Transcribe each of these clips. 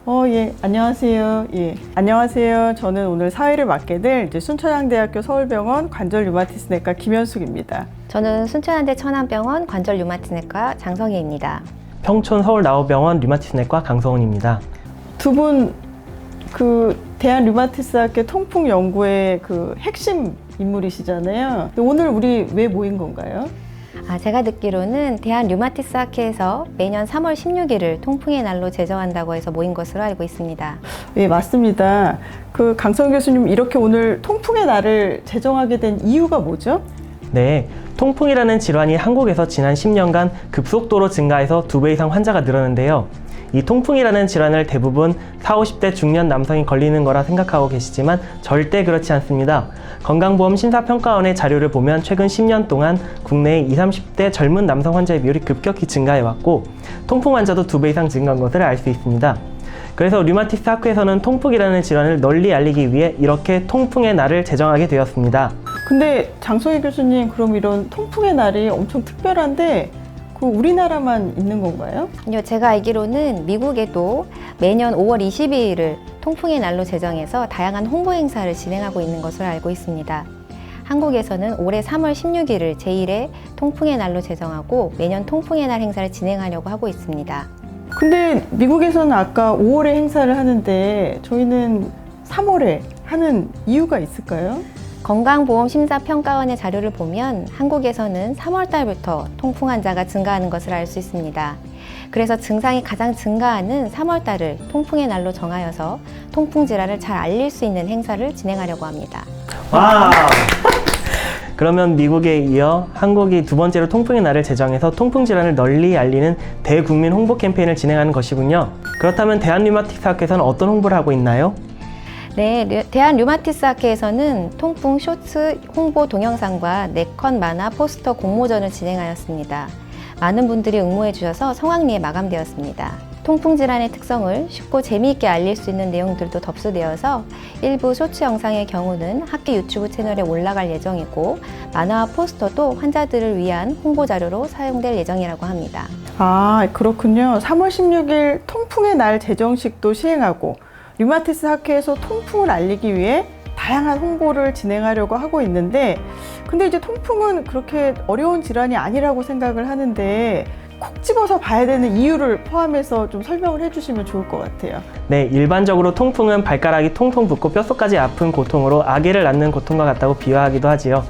예, 안녕하세요. 예, 안녕하세요. 저는 오늘 사회를 맡게 될 순천향대학교 서울병원 관절 류마티스내과 김현숙입니다. 저는 순천한대 천안병원 관절 류마티스내과 장성희입니다. 평촌 서울나우병원 류마티스내과 강성훈입니다. 두 분 대한 류마티스학회 통풍 연구의 핵심 인물이시잖아요. 오늘 우리 왜 모인 건가요? 제가 듣기로는 대한 류마티스학회에서 매년 3월 16일을 통풍의 날로 제정한다고 해서 모인 것으로 알고 있습니다. 네, 맞습니다. 강성희 교수님, 이렇게 오늘 통풍의 날을 제정하게 된 이유가 뭐죠? 네, 통풍이라는 질환이 한국에서 지난 10년간 급속도로 증가해서 2배 이상 환자가 늘었는데요. 이 통풍이라는 질환을 대부분 40, 50대 중년 남성이 걸리는 거라 생각하고 계시지만 절대 그렇지 않습니다. 건강보험 심사평가원의 자료를 보면 최근 10년 동안 국내의 20, 30대 젊은 남성 환자의 비율이 급격히 증가해왔고 통풍 환자도 2배 이상 증가한 것을 알 수 있습니다. 그래서 류마티스 학회에서는 통풍이라는 질환을 널리 알리기 위해 이렇게 통풍의 날을 제정하게 되었습니다. 근데 장성희 교수님, 그럼 이런 통풍의 날이 엄청 특별한데 우리나라만 있는 건가요? 아니요, 제가 알기로는 미국에도 매년 5월 22일을 통풍의 날로 제정해서 다양한 홍보 행사를 진행하고 있는 것으로 알고 있습니다. 한국에서는 올해 3월 16일을 제1회 통풍의 날로 제정하고 매년 통풍의 날 행사를 진행하려고 하고 있습니다. 근데 미국에서는 아까 5월에 행사를 하는데 저희는 3월에 하는 이유가 있을까요? 건강보험심사평가원의 자료를 보면 한국에서는 3월 달부터 통풍 환자가 증가하는 것을 알 수 있습니다. 그래서 증상이 가장 증가하는 3월 달을 통풍의 날로 정하여서 통풍 질환을 잘 알릴 수 있는 행사를 진행하려고 합니다. 와! 그러면 미국에 이어 한국이 두 번째로 통풍의 날을 제정해서 통풍 질환을 널리 알리는 대국민 홍보 캠페인을 진행하는 것이군요. 그렇다면 대한류마티스학회에서는 어떤 홍보를 하고 있나요? 네, 대한 류마티스학회에서는 통풍 쇼츠 홍보 동영상과 네컷 만화 포스터 공모전을 진행하였습니다. 많은 분들이 응모해 주셔서 성황리에 마감되었습니다. 통풍 질환의 특성을 쉽고 재미있게 알릴 수 있는 내용들도 접수되어서 일부 쇼츠 영상의 경우는 학회 유튜브 채널에 올라갈 예정이고 만화와 포스터도 환자들을 위한 홍보 자료로 사용될 예정이라고 합니다. 그렇군요. 3월 16일 통풍의 날 제정식도 시행하고 류마티스 학회에서 통풍을 알리기 위해 다양한 홍보를 진행하려고 하고 있는데, 근데 이제 통풍은 그렇게 어려운 질환이 아니라고 생각을 하는데 콕 집어서 봐야 되는 이유를 포함해서 좀 설명을 해주시면 좋을 것 같아요. 네, 일반적으로 통풍은 발가락이 통통 붓고 뼛속까지 아픈 고통으로 아기를 낳는 고통과 같다고 비유하기도 하지요.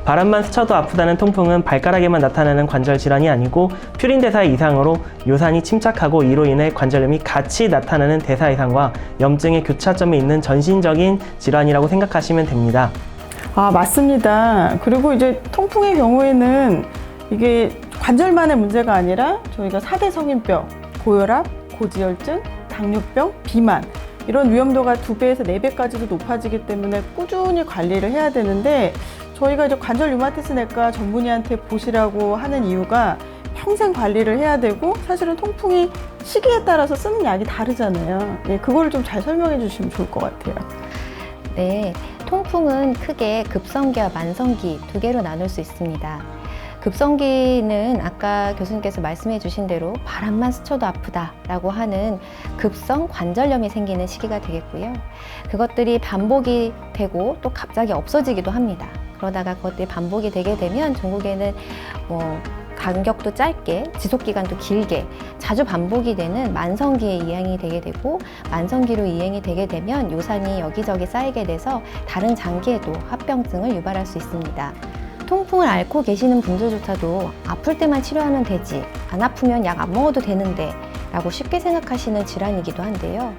바람만 스쳐도 아프다는 통풍은 발가락에만 나타나는 관절 질환이 아니고 퓨린 대사 이상으로 요산이 침착하고 이로 인해 관절염이 같이 나타나는 대사 이상과 염증의 교차점이 있는 전신적인 질환이라고 생각하시면 됩니다. 맞습니다. 그리고 이제 통풍의 경우에는 이게 관절만의 문제가 아니라 저희가 4대 성인병, 고혈압, 고지혈증, 당뇨병, 비만 이런 위험도가 2배에서 4배까지도 높아지기 때문에 꾸준히 관리를 해야 되는데, 저희가 이제 관절 류마티스내과 전문의한테 보시라고 하는 이유가 평생 관리를 해야 되고, 사실은 통풍이 시기에 따라서 쓰는 약이 다르잖아요. 그걸 좀 잘 설명해 주시면 좋을 것 같아요. 네, 통풍은 크게 급성기와 만성기 두 개로 나눌 수 있습니다. 급성기는 아까 교수님께서 말씀해 주신 대로 바람만 스쳐도 아프다라고 하는 급성 관절염이 생기는 시기가 되겠고요. 그것들이 반복이 되고 또 갑자기 없어지기도 합니다. 그러다가 그것들이 반복이 되게 되면 종국에는 간격도 짧게, 지속기간도 길게 자주 반복이 되는 만성기에 이행이 되게 되고, 만성기로 이행이 되게 되면 요산이 여기저기 쌓이게 돼서 다른 장기에도 합병증을 유발할 수 있습니다. 통풍을 앓고 계시는 분들조차도 아플 때만 치료하면 되지, 안 아프면 약 안 먹어도 되는데 라고 쉽게 생각하시는 질환이기도 한데요.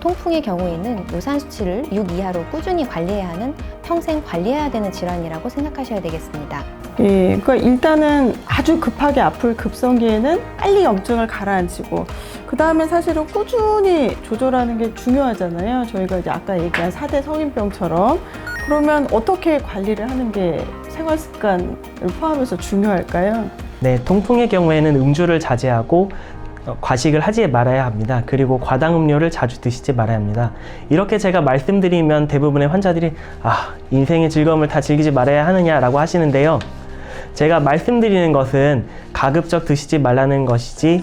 통풍의 경우에는 요산 수치를 6 이하로 꾸준히 관리해야 하는, 평생 관리해야 되는 질환이라고 생각하셔야 되겠습니다. 그러니까 일단은 아주 급하게 아플 급성기에는 빨리 염증을 가라앉히고, 그 다음에 사실은 꾸준히 조절하는 게 중요하잖아요. 저희가 이제 아까 얘기한 4대 성인병처럼. 그러면 어떻게 관리를 하는 게 생활 습관을 포함해서 중요할까요? 네, 통풍의 경우에는 음주를 자제하고 과식을 하지 말아야 합니다. 그리고 과당 음료를 자주 드시지 말아야 합니다. 이렇게 제가 말씀드리면 대부분의 환자들이 인생의 즐거움을 다 즐기지 말아야 하느냐라고 하시는데요. 제가 말씀드리는 것은 가급적 드시지 말라는 것이지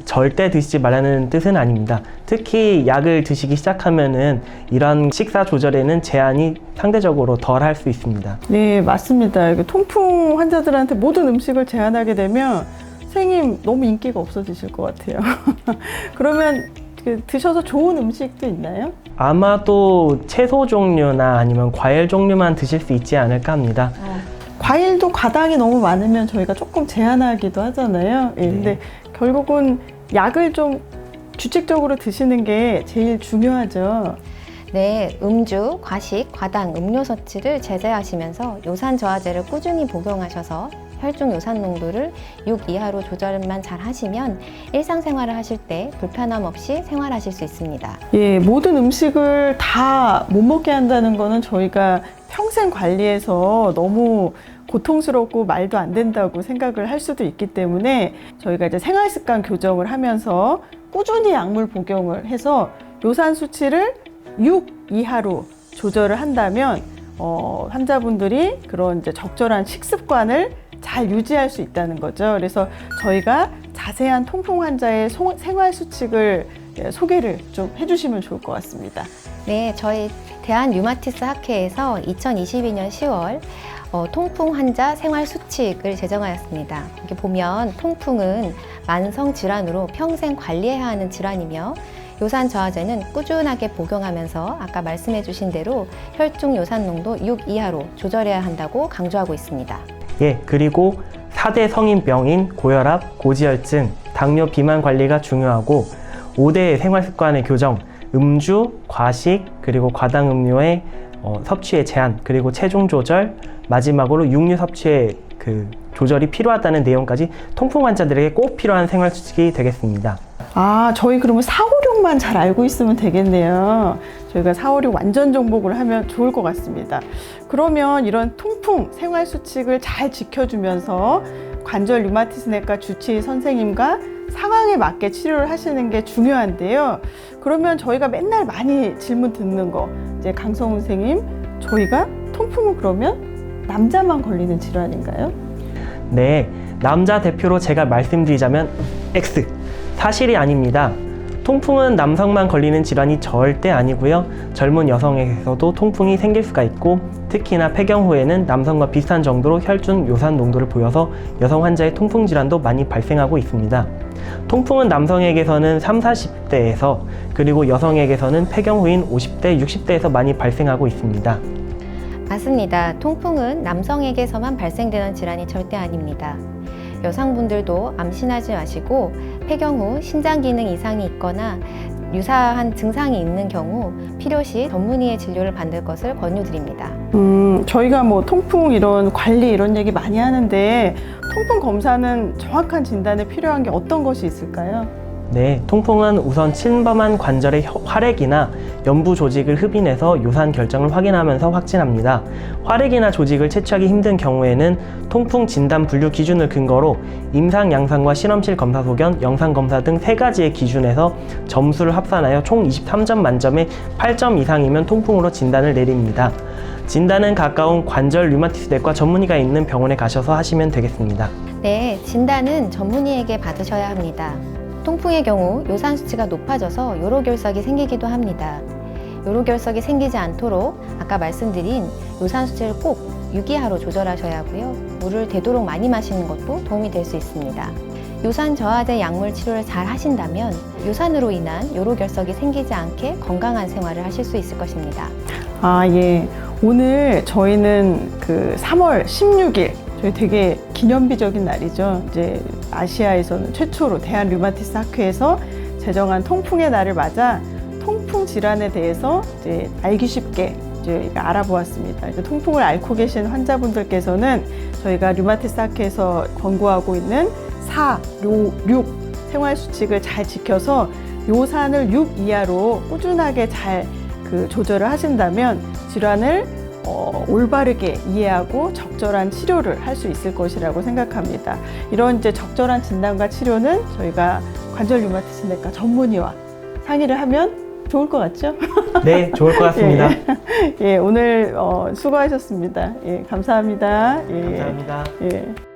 절대 드시지 말라는 뜻은 아닙니다. 특히 약을 드시기 시작하면은 이런 식사 조절에는 제한이 상대적으로 덜 할 수 있습니다. 네, 맞습니다. 이게 통풍 환자들한테 모든 음식을 제한하게 되면 선생님 너무 인기가 없어지실 것 같아요. 그러면 드셔서 좋은 음식도 있나요? 아마도 채소 종류나 아니면 과일 종류만 드실 수 있지 않을까 합니다. 과일도 과당이 너무 많으면 저희가 조금 제한하기도 하잖아요. 예, 근데 결국은 약을 좀 규칙적으로 드시는 게 제일 중요하죠. 네, 음주, 과식, 과당, 음료 섭취를 제재하시면서 요산 저하제를 꾸준히 복용하셔서 혈중 요산 농도를 6 이하로 조절만 잘 하시면 일상생활을 하실 때 불편함 없이 생활하실 수 있습니다. 예, 모든 음식을 다 못 먹게 한다는 거는 저희가 평생 관리해서 너무 고통스럽고 말도 안 된다고 생각을 할 수도 있기 때문에 저희가 이제 생활 습관 교정을 하면서 꾸준히 약물 복용을 해서 요산 수치를 6 이하로 조절을 한다면 환자분들이 그런 이제 적절한 식습관을 잘 유지할 수 있다는 거죠. 그래서 저희가 자세한 통풍 환자의 생활 수칙을 소개를 좀 해주시면 좋을 것 같습니다. 네, 저희 대한 류마티스 학회에서 2022년 10월 통풍 환자 생활 수칙을 제정하였습니다. 여기 보면 통풍은 만성 질환으로 평생 관리해야 하는 질환이며 요산 저하제는 꾸준하게 복용하면서 아까 말씀해 주신 대로 혈중 요산 농도 6 이하로 조절해야 한다고 강조하고 있습니다. 예, 그리고 4대 성인병인 고혈압, 고지혈증, 당뇨, 비만 관리가 중요하고 5대 생활 습관의 교정, 음주, 과식, 그리고 과당 음료의 섭취의 제한, 그리고 체중 조절, 마지막으로 육류 섭취의 조절이 필요하다는 내용까지 통풍 환자들에게 꼭 필요한 생활 수칙이 되겠습니다. 아, 저희 그러면 456만 잘 알고 있으면 되겠네요. 저희가 456 완전 정복을 하면 좋을 것 같습니다. 그러면 이런 통풍 생활 수칙을 잘 지켜주면서 관절 류마티스 내과 주치의 선생님과 상황에 맞게 치료를 하시는 게 중요한데요. 그러면 저희가 맨날 많이 질문 듣는 거, 이제 강성훈 선생님, 저희가 통풍은 그러면 남자만 걸리는 질환인가요? 네, 남자 대표로 제가 말씀드리자면 X, 사실이 아닙니다. 통풍은 남성만 걸리는 질환이 절대 아니고요. 젊은 여성에게서도 통풍이 생길 수가 있고 특히나 폐경 후에는 남성과 비슷한 정도로 혈중 요산 농도를 보여서 여성 환자의 통풍 질환도 많이 발생하고 있습니다. 통풍은 남성에게서는 30, 40대에서 그리고 여성에게서는 폐경 후인 50대, 60대에서 많이 발생하고 있습니다. 맞습니다. 통풍은 남성에게서만 발생되는 질환이 절대 아닙니다. 여성분들도 암신하지 마시고 폐경 후 신장 기능 이상이 있거나 유사한 증상이 있는 경우 필요시 전문의의 진료를 받을 것을 권유드립니다. 저희가 뭐 통풍 이런 관리 이런 얘기 많이 하는데 통풍 검사는 정확한 진단에 필요한 게 어떤 것이 있을까요? 네, 통풍은 우선 침범한 관절의 활액이나 연부 조직을 흡인해서 요산 결정을 확인하면서 확진합니다. 활액이나 조직을 채취하기 힘든 경우에는 통풍 진단 분류 기준을 근거로 임상 양상과 실험실 검사 소견, 영상 검사 등 3가지의 기준에서 점수를 합산하여 총 23점 만점에 8점 이상이면 통풍으로 진단을 내립니다. 진단은 가까운 관절 류마티스 내과 전문의가 있는 병원에 가셔서 하시면 되겠습니다. 네, 진단은 전문의에게 받으셔야 합니다. 통풍의 경우 요산 수치가 높아져서 요로결석이 생기기도 합니다. 요로결석이 생기지 않도록 아까 말씀드린 요산 수치를 꼭 6 이하로 조절하셔야 하고요. 물을 되도록 많이 마시는 것도 도움이 될 수 있습니다. 요산 저하제 약물 치료를 잘 하신다면 요산으로 인한 요로결석이 생기지 않게 건강한 생활을 하실 수 있을 것입니다. 아, 예. 오늘 저희는 3월 16일 저희 되게 기념비적인 날이죠. 이제 아시아에서는 최초로 대한 류마티스 학회에서 제정한 통풍의 날을 맞아 통풍 질환에 대해서 이제 알기 쉽게 이제 알아보았습니다. 이제 통풍을 앓고 계신 환자분들께서는 저희가 류마티스 학회에서 권고하고 있는 4, 6 생활 수칙을 잘 지켜서 요산을 6 이하로 꾸준하게 잘 조절을 하신다면 질환을 올바르게 이해하고 적절한 치료를 할 수 있을 것이라고 생각합니다. 이런 이제 적절한 진단과 치료는 저희가 관절 류마티스 내과 전문의와 상의를 하면 좋을 것 같죠? 네, 좋을 것 같습니다. 예, 오늘 수고하셨습니다. 예, 감사합니다. 예, 감사합니다. 예.